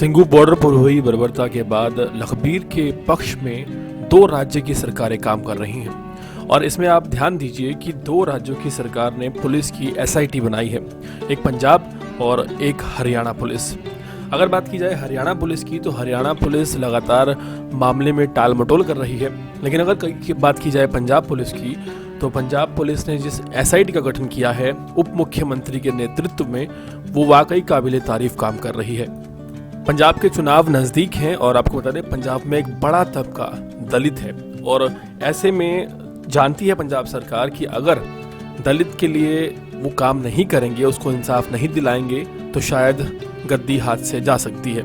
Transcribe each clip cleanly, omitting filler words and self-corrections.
Singhu border पर हुई बर्बरता के बाद लखबीर के पक्ष में दो राज्य की सरकारें काम कर रही हैं और इसमें आप ध्यान दीजिए कि दो राज्यों की सरकार ने पुलिस की एसआईटी बनाई है, एक पंजाब और एक हरियाणा पुलिस। अगर बात की जाए हरियाणा पुलिस की तो हरियाणा पुलिस लगातार मामले में टाल मटोल कर रही है, लेकिन अगर बात की जाए पंजाब पुलिस की तो पंजाब पुलिस ने जिस एसआईटी का गठन किया है उप मुख्यमंत्री के नेतृत्व में, वो वाकई काबिले तारीफ काम कर रही है। पंजाब के चुनाव नज़दीक हैं और आपको बता दें पंजाब में एक बड़ा तबका दलित है और ऐसे में जानती है पंजाब सरकार कि अगर दलित के लिए वो काम नहीं करेंगे, उसको इंसाफ नहीं दिलाएंगे तो शायद गद्दी हाथ से जा सकती है।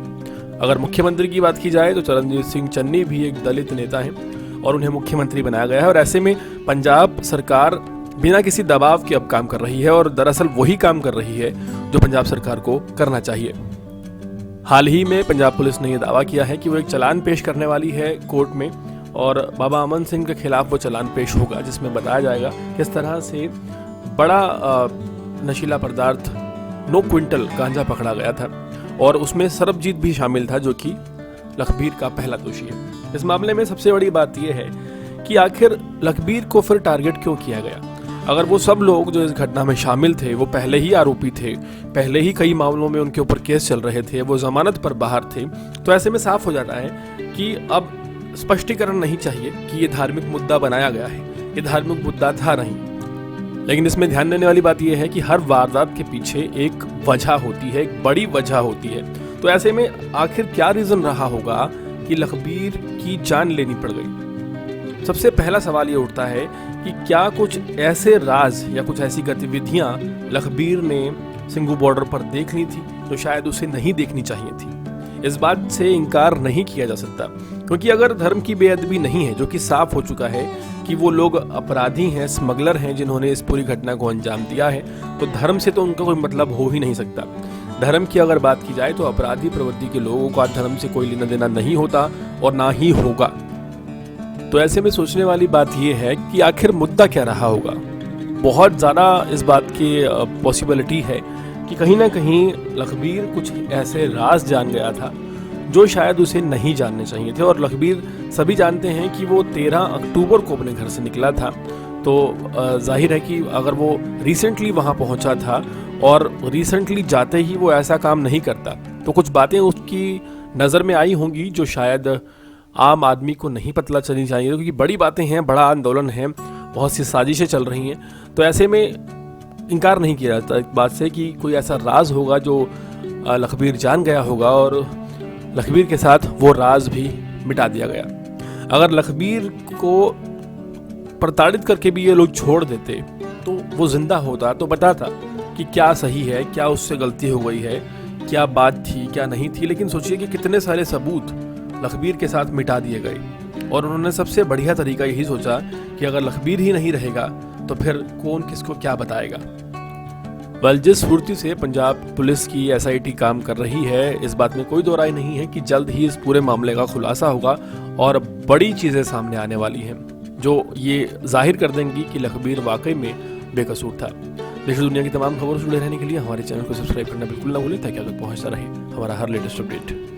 अगर मुख्यमंत्री की बात की जाए तो चरणजीत सिंह चन्नी भी एक दलित नेता हैं और उन्हें मुख्यमंत्री बनाया गया है और ऐसे में पंजाब सरकार बिना किसी दबाव के अब काम कर रही है और दरअसल वही काम कर रही है जो पंजाब सरकार को करना चाहिए। हाल ही में पंजाब पुलिस ने यह दावा किया है कि वो एक चालान पेश करने वाली है कोर्ट में और बाबा अमन सिंह के खिलाफ वो चालान पेश होगा, जिसमें बताया जाएगा किस तरह से बड़ा नशीला पदार्थ 9 क्विंटल गांजा पकड़ा गया था और उसमें सरबजीत भी शामिल था, जो कि लखबीर का पहला दोषी है। इस मामले में सबसे बड़ी बात यह है कि आखिर लखबीर को फिर टारगेट क्यों किया गया। अगर वो सब लोग जो इस घटना में शामिल थे वो पहले ही आरोपी थे, पहले ही कई मामलों में उनके ऊपर केस चल रहे थे, वो जमानत पर बाहर थे, तो ऐसे में साफ हो जाता है कि अब स्पष्टीकरण नहीं चाहिए कि ये धार्मिक मुद्दा बनाया गया है, ये धार्मिक मुद्दा था नहीं। लेकिन इसमें ध्यान देने वाली बात यह है कि हर वारदात के पीछे एक वजह होती है, एक बड़ी वजह होती है। तो ऐसे में आखिर क्या रीजन रहा होगा कि लखबीर की जान लेनी पड़ गई। सबसे पहला सवाल ये उठता है कि क्या कुछ ऐसे राज या कुछ ऐसी गतिविधियां लखबीर ने सिंघू बॉर्डर पर देख ली थी जो शायद उसे नहीं देखनी चाहिए थी। इस बात से इनकार नहीं किया जा सकता, क्योंकि अगर धर्म की बेअदबी नहीं है, जो कि साफ हो चुका है कि वो लोग अपराधी हैं, स्मगलर हैं जिन्होंने इस पूरी घटना को अंजाम दिया है, तो धर्म से तो उनका कोई मतलब हो ही नहीं सकता। धर्म की अगर बात की जाए तो अपराधी प्रवृत्ति के लोगों का धर्म से कोई लेना देना नहीं होता और ना ही होगा। तो ऐसे में सोचने वाली बात यह है कि आखिर मुद्दा क्या रहा होगा। बहुत ज़्यादा इस बात की पॉसिबिलिटी है कि कहीं ना कहीं लखबीर कुछ ऐसे राज जान गया था जो शायद उसे नहीं जानने चाहिए थे। और लखबीर सभी जानते हैं कि वो 13 अक्टूबर को अपने घर से निकला था, तो जाहिर है कि अगर वो रिसेंटली वहाँ पहुँचा था और रिसेंटली जाते ही वो ऐसा काम नहीं करता, तो कुछ बातें उसकी नज़र में आई होंगी जो शायद आम आदमी को नहीं पता चलनी चाहिए, क्योंकि बड़ी बातें हैं, बड़ा आंदोलन है, बहुत सी साजिशें चल रही हैं। तो ऐसे में इनकार नहीं किया जाता इस बात से कि कोई ऐसा राज होगा जो लखबीर जान गया होगा और लखबीर के साथ वो राज भी मिटा दिया गया। अगर लखबीर को प्रताड़ित करके भी ये लोग छोड़ देते तो वो जिंदा होता तो बताता कि क्या सही है, क्या उससे गलती हो गई है, क्या बात थी, क्या नहीं थी। लेकिन सोचिए कि कितने सारे सबूत लखबीर के साथ मिटा दिए गए और उन्होंने सबसे बढ़िया तरीका यही सोचा कि अगर लखबीर ही नहीं रहेगा तो फिर कौन किसको क्या बताएगा। जिस फुर्ती से पंजाब पुलिस की एसआईटी काम कर रही है, इस बात में कोई दो राय नहीं है कि जल्द ही इस पूरे मामले का खुलासा होगा और बड़ी चीजें सामने आने वाली हैं जो ये जाहिर कर देंगी कि लखबीर वाकई में बेकसूर था। देश दुनिया की तमाम खबरों से जुड़े रहने के लिए हमारे चैनल को सब्सक्राइब करना बिल्कुल ना भूलें, ताकि अगर पहुंचता रहे हमारा हर लेटेस्ट अपडेट।